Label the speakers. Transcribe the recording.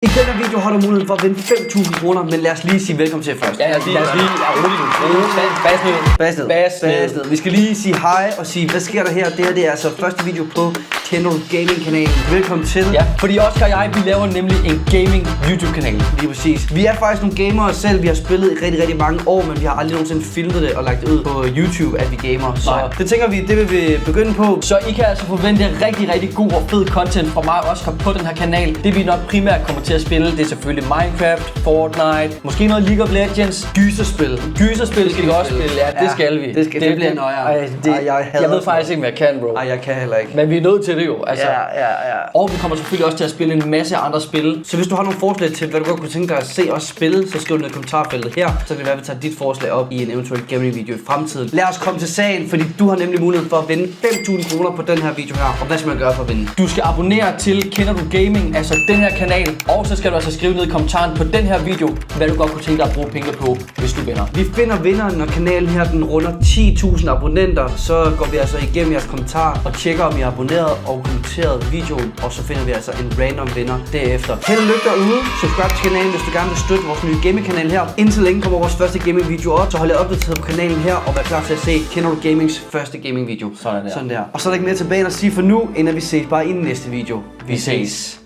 Speaker 1: I denne video har du muligheden for at vinde 5.000 kroner, men lad os lige sige velkommen til først.
Speaker 2: Lad os lige bas ned.
Speaker 1: Vi skal lige sige hej og sige, hvad sker der her? Det her det er altså første video på Kendall Gaming kanalen. Velkommen til.
Speaker 2: Ja, fordi Oscar og jeg, vi laver nemlig en gaming YouTube kanal.
Speaker 1: Lige præcis. Vi er faktisk nogle gamere selv. Vi har spillet i rigtig mange år, men vi har aldrig nogensinde filmet det og lagt det ud på YouTube, at vi gamer. Så det tænker vi, det vil vi begynde på.
Speaker 2: Så I kan altså forvente rigtig god og fed content fra mig og Oscar på den her kanal. Det vi nok primært kommer til at spille, det er selvfølgelig Minecraft, Fortnite, måske noget League of Legends,
Speaker 1: Gyserspil.
Speaker 2: Gyserspil skal vi også spille, ja, det skal vi.
Speaker 1: Det bliver nøjere.
Speaker 2: Jeg ved faktisk ikke, hvad jeg kan, bro.
Speaker 1: Nej, jeg kan heller ikke.
Speaker 2: Men vi er nødt til det jo, altså.
Speaker 1: Ja.
Speaker 2: Og vi kommer selvfølgelig også til at spille en masse andre spil.
Speaker 1: Så hvis du har nogle forslag til, hvad du godt kunne tænke dig at se os spille, så skriv det ned i kommentarfeltet her. Så kan det være, at vi tager dit forslag op i en eventuel gaming video i fremtiden. Lad os komme til sagen, fordi du har nemlig mulighed for at vinde 5.000 kroner på den her video her. Og hvad skal man gøre for at vinde?
Speaker 2: Du skal abonnere til Kender du Gaming, altså den her kanal. Og så skal du altså skrive ned i kommentaren på den her video, hvad du godt kunne tænke dig at bruge penge på, hvis du vinder.
Speaker 1: Vi finder vinderen, når kanalen her den runder 10.000 abonnenter. Så går vi altså igennem jeres kommentarer og tjekker, om I har abonneret og kommenteret videoen. Og så finder vi altså en random vinder derefter. Held og lykke derude. Subscribe til kanalen, hvis du gerne vil støtte vores nye gaming kanal her. Indtil længe kommer vores første gaming video op. Så hold jer opdateret på kanalen her og vær klar til at se Kender du Gamings første gaming video.
Speaker 2: Sådan der.
Speaker 1: Og så er der ikke mere tilbage at sige for nu, end at vi ses bare i den næste video.
Speaker 2: Vi ses.